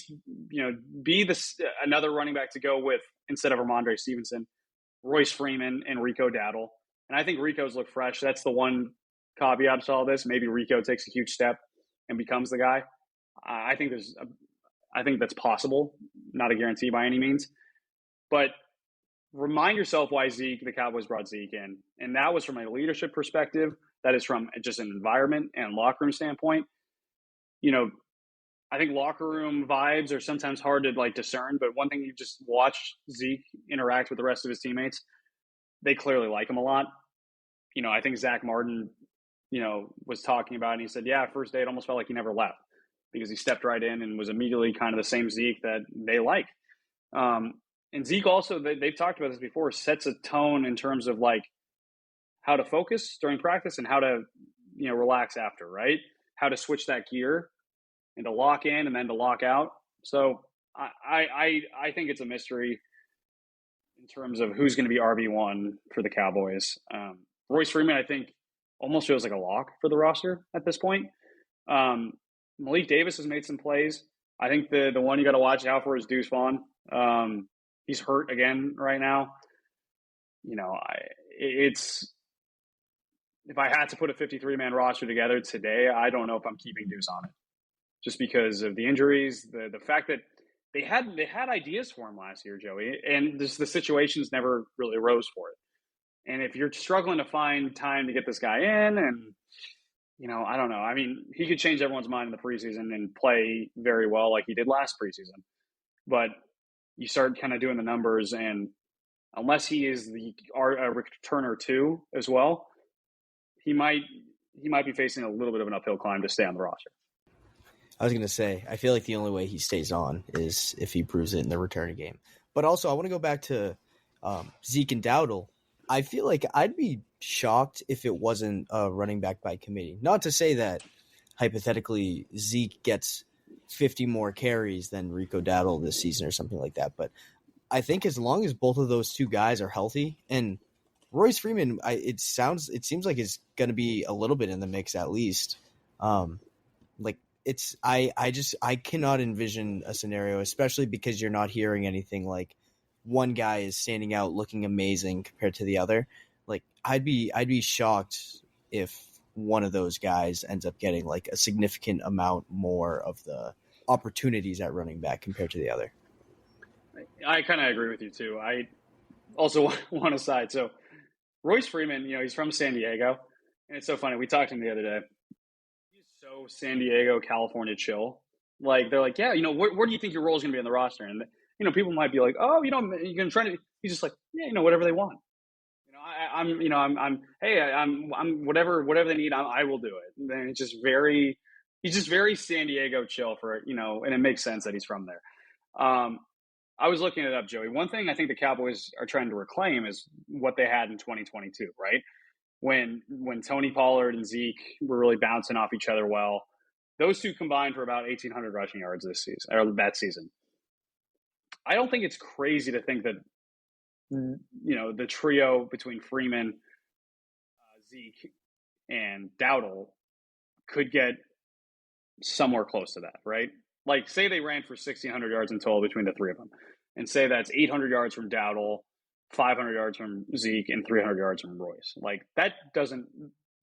another running back to go with instead of Ramondre Stevenson, Royce Freeman, and Rico Dowdle. And I think Rico's look fresh. That's the one caveat to all this. Maybe Rico takes a huge step and becomes the guy. I think that's possible. Not a guarantee by any means. But remind yourself why the Cowboys brought Zeke in. And that was from a leadership perspective. That is from just an environment and locker room standpoint. I think locker room vibes are sometimes hard to discern. But one thing, you just watch Zeke interact with the rest of his teammates. They clearly like him a lot. I think Zach Martin, was talking about it, and he said, yeah, first day it almost felt like he never left because he stepped right in and was immediately kind of the same Zeke that they like. And Zeke also, they've talked about this before, sets a tone in terms of how to focus during practice and how to, relax after, right? How to switch that gear and to lock in and then to lock out. So I think it's a mystery in terms of who's going to be RB1 for the Cowboys. Royce Freeman, I think, almost feels like a lock for the roster at this point. Malik Davis has made some plays. I think the one you got to watch out for is Deuce Vaughn. He's hurt again right now. If I had to put a 53-man roster together today, I don't know if I'm keeping Deuce on it, just because of the injuries, the fact that they had ideas for him last year, Joey, and the situations never really arose for it. And if you're struggling to find time to get this guy in, and I don't know. I mean, he could change everyone's mind in the preseason and play very well like he did last preseason, but you start kind of doing the numbers, and unless he is a returner too as well, he might be facing a little bit of an uphill climb to stay on the roster. I was going to say, I feel like the only way he stays on is if he proves it in the return game. But also, I want to go back to Zeke and Dowdle. I feel like I'd be shocked if it wasn't a running back by committee. Not to say that, hypothetically, Zeke gets 50 more carries than Rico Dowdle this season or something like that. But I think as long as both of those two guys are healthy, and Royce Freeman, it seems like it's going to be a little bit in the mix at least. I cannot envision a scenario, especially because you're not hearing anything like one guy is standing out looking amazing compared to the other. Like I'd be shocked if one of those guys ends up getting like a significant amount more of the opportunities at running back compared to the other. I kind of agree with you too. I also want to side. So Royce Freeman, he's from San Diego, and it's so funny. We talked to him the other day. He's so San Diego, California chill. Like they're like, yeah, where do you think your role is going to be on the roster? And people might be like, oh, you're going to try to. He's just like, yeah, whatever they want. I'm whatever they need. I will do it. And then he's just very San Diego chill for it, and it makes sense that he's from there. I was looking it up, Joey. One thing I think the Cowboys are trying to reclaim is what they had in 2022, right? When Tony Pollard and Zeke were really bouncing off each other well. Those two combined for about 1,800 rushing yards this season, or that season. I don't think it's crazy to think that, the trio between Freeman, Zeke, and Dowdle could get somewhere close to that, right? Like, say they ran for 1,600 yards in total between the three of them, and say that's 800 yards from Dowdle, 500 yards from Zeke, and 300 yards from Royce. Like, that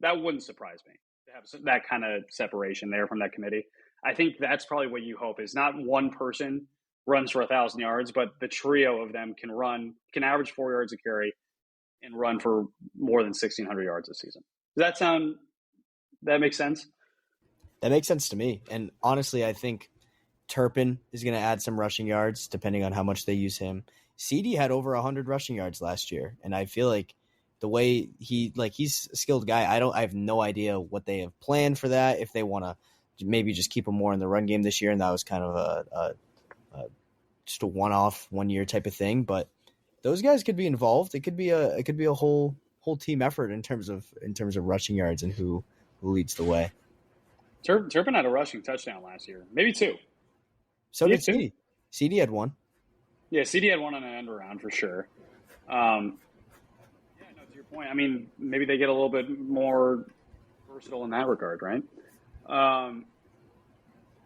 wouldn't surprise me to have that kind of separation there from that committee. I think that's probably what you hope is not one person runs for 1,000 yards, but the trio of them can average 4 yards a carry and run for more than 1,600 yards this season. Does that make sense? That makes sense to me. And honestly, I think Turpin is going to add some rushing yards depending on how much they use him. CD had over 100 rushing yards last year, and I feel like the way he's a skilled guy. I have no idea what they have planned for that. If they want to maybe just keep him more in the run game this year, and that was kind of a just a one-off 1 year type of thing. But those guys could be involved. It could be a whole team effort in terms of rushing yards and who leads the way. Turpin had a rushing touchdown last year, maybe 2. So did CD. CD had 1. Yeah, CD had 1 on an end around for sure. Yeah, no, to your point, I mean, maybe they get a little bit more versatile in that regard, right?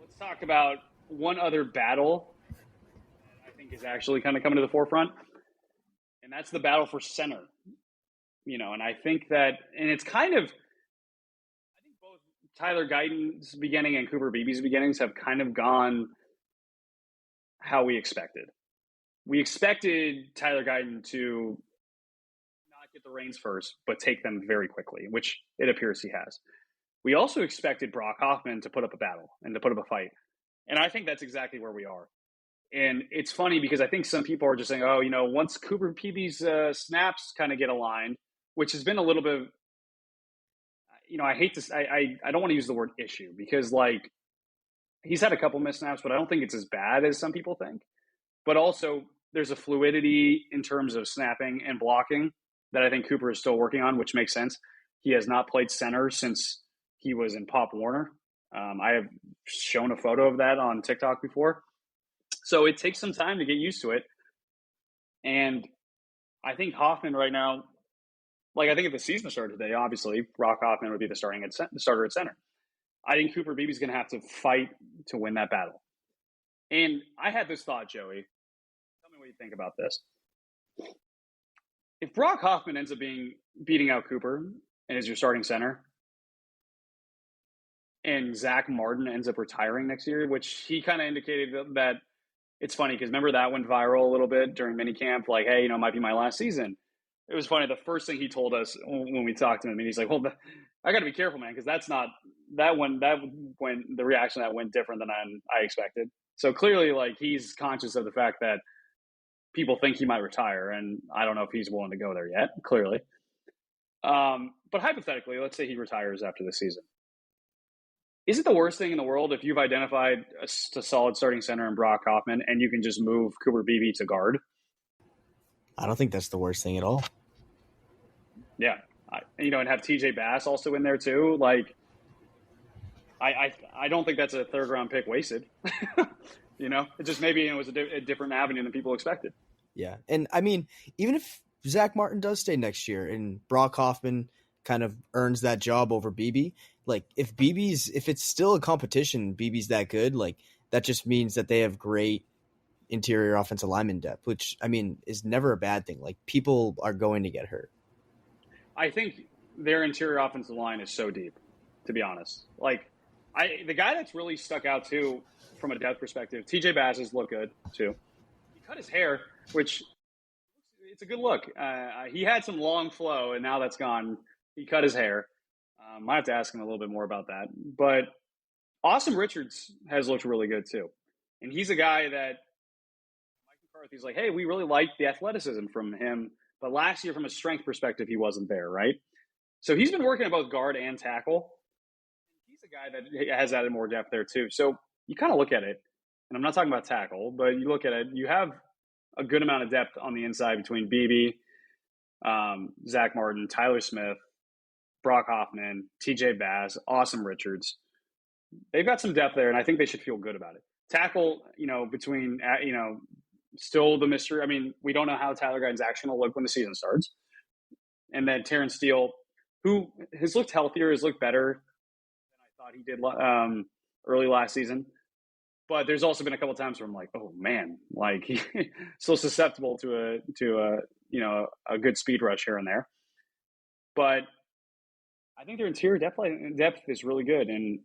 Let's talk about one other battle that I think is actually kind of coming to the forefront, and that's the battle for center. And I think that, and it's kind of, I think both Tyler Guyton's beginning and Cooper Beebe's beginnings have kind of gone how we expected. We expected Tyler Guyton to not get the reins first, but take them very quickly, which it appears he has. We also expected Brock Hoffman to put up a battle and to put up a fight. And I think that's exactly where we are. And it's funny because I think some people are just saying, oh, once Cooper Beebe's snaps kind of get aligned, which has been a little bit, I don't want to use the word issue because he's had a couple missed snaps, but I don't think it's as bad as some people think. But also there's a fluidity in terms of snapping and blocking that I think Cooper is still working on, which makes sense. He has not played center since he was in Pop Warner. I have shown a photo of that on TikTok before. So it takes some time to get used to it. And I think Hoffman right now, I think if the season started today, obviously Brock Hoffman would be the starter at center. I think Cooper Beebe's going to have to fight to win that battle. And I had this thought, Joey. Tell me what you think about this. If Brock Hoffman ends up beating out Cooper and is your starting center, and Zach Martin ends up retiring next year, which he kind of indicated that it's funny because remember that went viral a little bit during minicamp, hey, it might be my last season. It was funny. The first thing he told us when we talked to him, and he's like, well, I got to be careful, man, because that's not that when the reaction that went different than I expected. So clearly, he's conscious of the fact that people think he might retire, and I don't know if he's willing to go there yet, clearly. But hypothetically, let's say he retires after this season. Is it the worst thing in the world if you've identified a solid starting center in Brock Hoffman and you can just move Cooper Beebe to guard? I don't think that's the worst thing at all. Yeah. And have TJ Bass also in there too. I don't think that's a third round pick wasted. It just maybe it was a different avenue than people expected. Yeah. And I mean, even if Zach Martin does stay next year and Brock Hoffman kind of earns that job over Beebe, if it's still a competition, Beebe's that good, that just means that they have great interior offensive lineman depth, which I mean is never a bad thing. People are going to get hurt. I think their interior offensive line is so deep, to be honest. The guy that's really stuck out too from a depth perspective, TJ Bass has looked good too. He cut his hair, which it's a good look. He had some long flow and now that's gone. He cut his hair. I have to ask him a little bit more about that. But Austin Richards has looked really good too. And he's a guy that Mike McCarthy's like, hey, we really like the athleticism from him. But last year, from a strength perspective, he wasn't there, right? So he's been working at both guard and tackle. He's a guy that has added more depth there too. So you kind of look at it, and I'm not talking about tackle, but you look at it, you have a good amount of depth on the inside between Beebe, Zach Martin, Tyler Smith, Brock Hoffman, TJ Bass, Awesome Richards. They've got some depth there, and I think they should feel good about it. Tackle, between, still the mystery. I mean, we don't know how Tyler Guyton's actually going to look when the season starts. And then Terrence Steele, who has looked healthier, has looked better than I thought he did early last season. But there's also been a couple of times where I'm like, oh man, he's so susceptible to a good speed rush here and there. But I think their interior depth is really good. And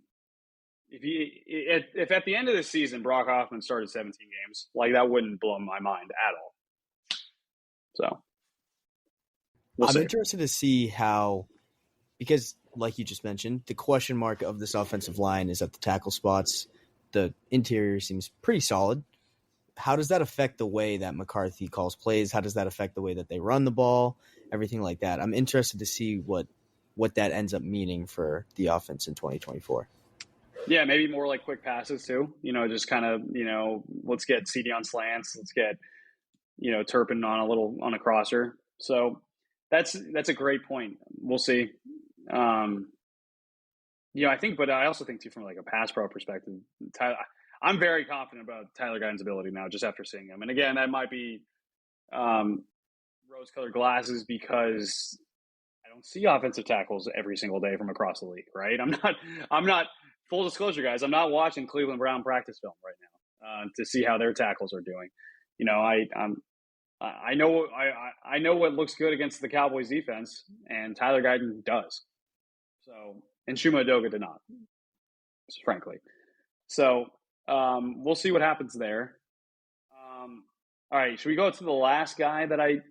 if at the end of the season Brock Hoffman started 17 games, that wouldn't blow my mind at all. So I'm interested to see how, because like you just mentioned, the question mark of this offensive line is at the tackle spots. The interior seems pretty solid. how does that affect the way that McCarthy calls plays? How does that affect the way that they run the ball? Everything like that. I'm interested to see what that ends up meaning for the offense in 2024. Yeah, maybe more like quick passes too. Just kind of, let's get CD on slants. Let's get, Turpin on a crosser. So that's a great point. We'll see. I think, but I also think too, from like a pass pro perspective, I'm very confident about Tyler Guyton's ability now, just after seeing him. And again, that might be rose-colored glasses because I don't see offensive tackles every single day from across the league, right? I'm not. Full disclosure, guys, I'm not watching Cleveland Brown practice film right now to see how their tackles are doing. I know what looks good against the Cowboys defense, and Tyler Guyton does. So, and Shuma Doga did not, frankly. So we'll see what happens there. All right, should we go to the last guy the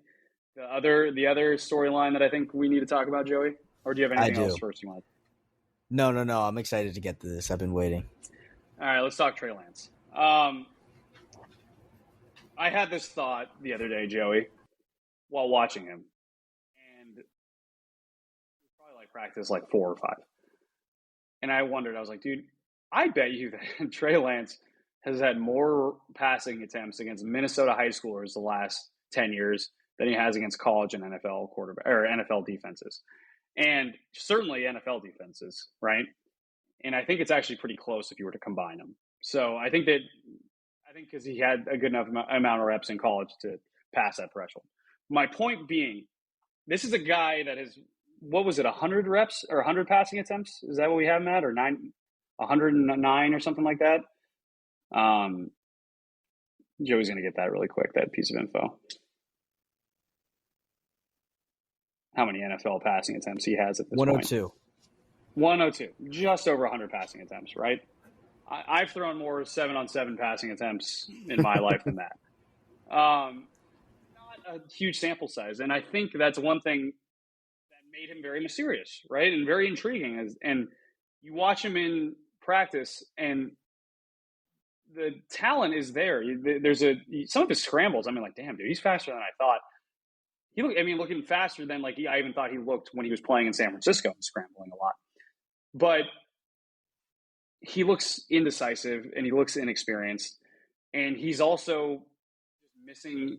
other storyline that I think we need to talk about, Joey? Or do you have anything else first you want? No. I'm excited to get to this. I've been waiting. All right, let's talk Trey Lance. I had this thought the other day, Joey, while watching him. And it was probably like practice like 4 or 5. And I wondered, I was like, dude, I bet you that Trey Lance has had more passing attempts against Minnesota high schoolers the last 10 years than he has against college and NFL quarterback or NFL defenses. And certainly NFL defenses, right? And I think it's actually pretty close if you were to combine them. So I think because he had a good enough amount of reps in college to pass that threshold. My point being, this is a guy that has, 100 reps or 100 passing attempts? Is that what we have, Matt? Or 109 or something like that? Joey's going to get that really quick, that piece of info. How many NFL passing attempts he has at this 102. point. 102. Just over 100 passing attempts, right? I've thrown more 7-on-7 passing attempts in my life than that. Not a huge sample size. And I think that's one thing that made him very mysterious, right? And very intriguing. And you watch him in practice and the talent is there. There's some of his scrambles. I mean, like, damn, dude, he's faster than I thought. Looking faster than I even thought he looked when he was playing in San Francisco and scrambling a lot. But he looks indecisive and he looks inexperienced. And he's also missing,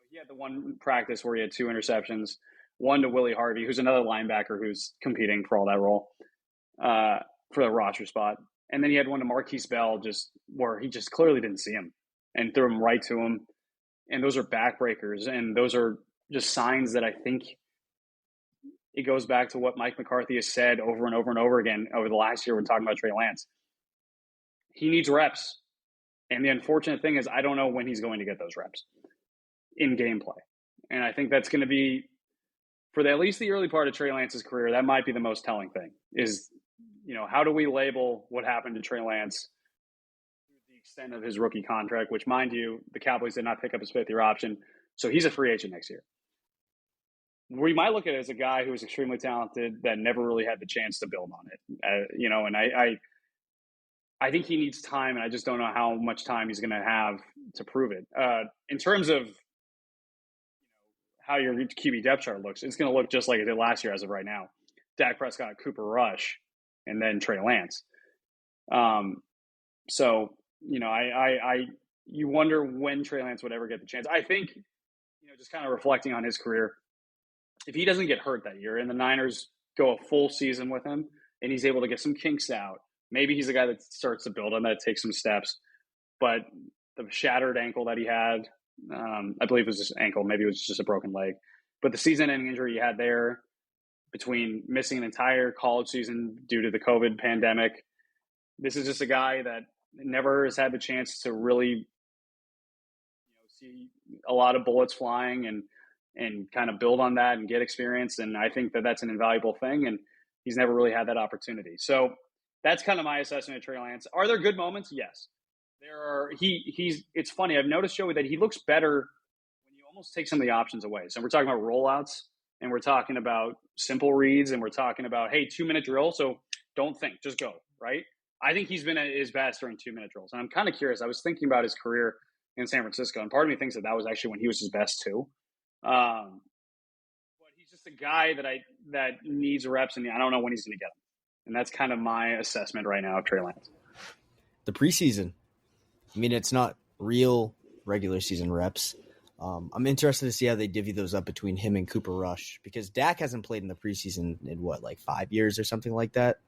he had the one practice where he had 2 interceptions, one to Willie Harvey, who's another linebacker who's competing for all that role, for the roster spot. And then he had one to Marquise Bell, where he just clearly didn't see him and threw him right to him. And those are backbreakers. And those are just signs that I think it goes back to what Mike McCarthy has said over and over and over again over the last year when talking about Trey Lance. He needs reps. And the unfortunate thing is I don't know when he's going to get those reps in gameplay. And I think that's going to be, for at least the early part of Trey Lance's career, that might be the most telling thing is, how do we label what happened to Trey Lance to the extent of his rookie contract, which, mind you, the Cowboys did not pick up his 5th-year option. So he's a free agent next year. We might look at it as a guy who is extremely talented that never really had the chance to build on it. And I think he needs time, and I just don't know how much time he's going to have to prove it. In terms of how your QB depth chart looks, it's going to look just like it did last year as of right now. Dak Prescott, Cooper Rush, and then Trey Lance. You wonder when Trey Lance would ever get the chance. I think, just kind of reflecting on his career, if he doesn't get hurt that year and the Niners go a full season with him and he's able to get some kinks out, maybe he's a guy that starts to build on that, takes some steps. But the shattered ankle that he had, I believe it was just ankle, maybe it was just a broken leg. But the season-ending injury he had there, between missing an entire college season due to the COVID pandemic, this is just a guy that never has had the chance to really see a lot of bullets flying and kind of build on that and get experience. And I think that that's an invaluable thing. And he's never really had that opportunity. So that's kind of my assessment of Trey Lance. Are there good moments? Yes. There are. It's funny. I've noticed, Joey, that he looks better when you almost take some of the options away. So we're talking about rollouts and we're talking about simple reads and we're talking about, hey, 2-minute drill. So don't think, just go, right? I think he's been at his best during 2-minute drills. And I'm kind of curious. I was thinking about his career in San Francisco. And part of me thinks that was actually when he was his best too. But he's just a guy that needs reps, and I don't know when he's going to get them. And that's kind of my assessment right now of Trey Lance. The preseason. I mean, it's not real regular season reps. I'm interested to see how they divvy those up between him and Cooper Rush, because Dak hasn't played in the preseason in like 5 years or something like that.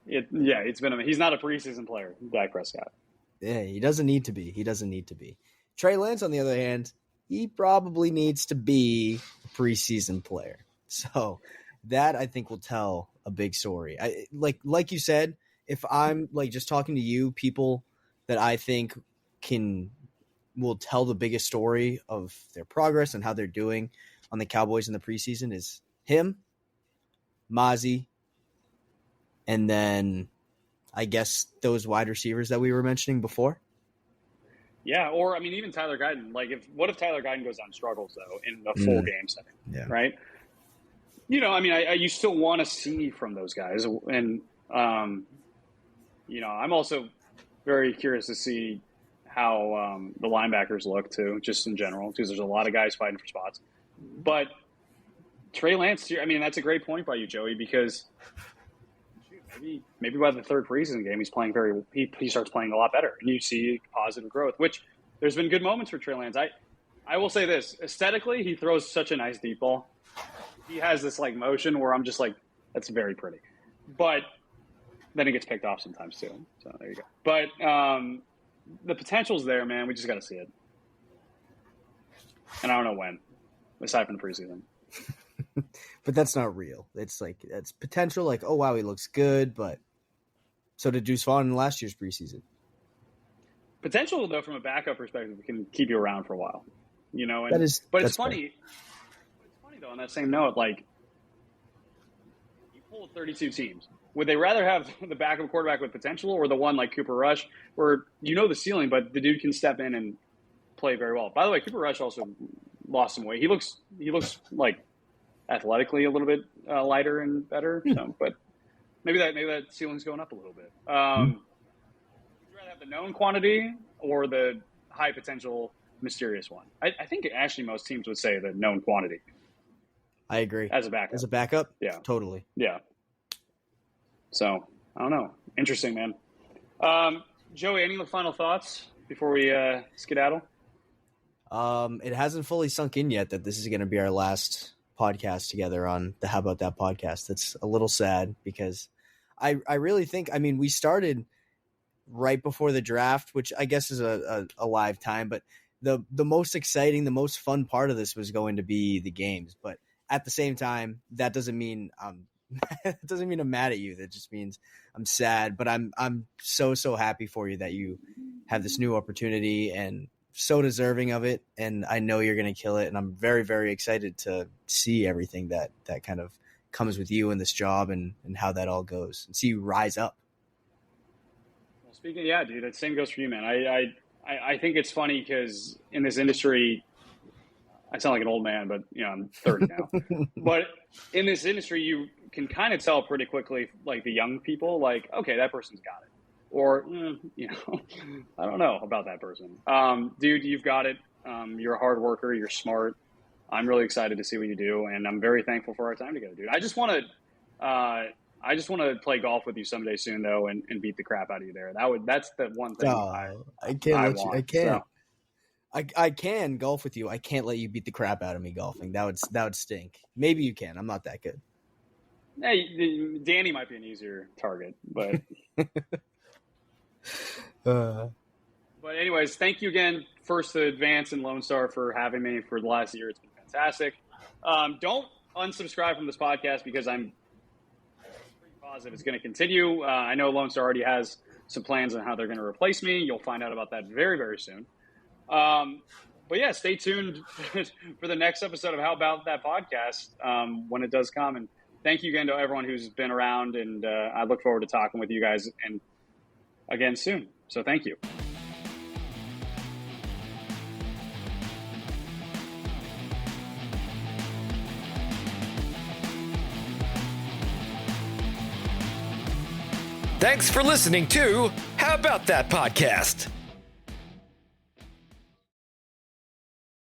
It's been he's not a preseason player, Dak Prescott. Yeah, he doesn't need to be. Trey Lance, on the other hand, he probably needs to be a preseason player. So that, I think, will tell a big story. Like you said, if I'm like just talking to you, people that I think will tell the biggest story of their progress and how they're doing on the Cowboys in the preseason is him, Mozzie, and then I guess those wide receivers that we were mentioning before. Yeah, or I mean, even Tyler Guyton. Like, what if Tyler Guyton goes down and struggles though in a full game setting? Yeah. Right. You know, I mean, you still want to see from those guys, and you know, I'm also very curious to see how the linebackers look too, just in general, because there's a lot of guys fighting for spots. But Trey Lance, I mean, that's a great point by you, Joey, because maybe by the third preseason game, he's playing he starts playing a lot better, and you see positive growth. Which there's been good moments for Trey Lance. I will say this: aesthetically, he throws such a nice deep ball. He has this like motion where I'm just like, that's very pretty, but then it gets picked off sometimes too. So there you go. But the potential's there, man. We just got to see it. And I don't know when, aside from the preseason. But that's not real. It's like, it's potential. Like, oh, wow, he looks good. But so did Deuce Vaughn in last year's preseason. Potential, though, from a backup perspective, can keep you around for a while. You know, but it's funny. It's funny, though, on that same note, like, you pulled 32 teams. Would they rather have the backup quarterback with potential or the one like Cooper Rush where you know the ceiling, but the dude can step in and play very well? By the way, Cooper Rush also lost some weight. He looks like athletically a little bit lighter and better. So, but maybe that ceiling's going up a little bit. Would you rather have the known quantity or the high potential mysterious one? I think actually most teams would say the known quantity. I agree. As a backup? Yeah. Totally. Yeah. So, I don't know. Interesting, man. Joey, any final thoughts before we skedaddle? It hasn't fully sunk in yet that this is going to be our last podcast together on the How About That podcast. That's a little sad because I really think, I mean, we started right before the draft, which I guess is a live time, but the most exciting, the most fun part of this was going to be the games. But at the same time, that doesn't mean it doesn't mean I'm mad at you. That just means I'm sad, but I'm so happy for you that you have this new opportunity and so deserving of it. And I know you're going to kill it. And I'm very, very excited to see everything that kind of comes with you in this job and how that all goes and see you rise up. Well, speaking, yeah, dude, that same goes for you, man. I think it's funny because in this industry, I sound like an old man, but you know, I'm 30 now. But in this industry, you can kind of tell pretty quickly, like the young people, like, okay, that person's got it. Or, you know, I don't know about that person. Dude, you've got it. You're a hard worker. You're smart. I'm really excited to see what you do, and I'm very thankful for our time together, dude. I just want to play golf with you someday soon, though, and beat the crap out of you there. That's the one thing. I can golf with you. I can't let you beat the crap out of me golfing. That would stink. Maybe you can. I'm not that good. Hey, Danny might be an easier target, but. But anyways, thank you again, first to Advance and Lone Star for having me for the last year. It's been fantastic. Don't unsubscribe from this podcast because I'm pretty positive it's going to continue. I know Lone Star already has some plans on how they're going to replace me. You'll find out about that very, very soon. But yeah, stay tuned for the next episode of How About That podcast when it does come. And thank you again to everyone who's been around. And I look forward to talking with you guys and again soon. So thank you. Thanks for listening to How About That podcast.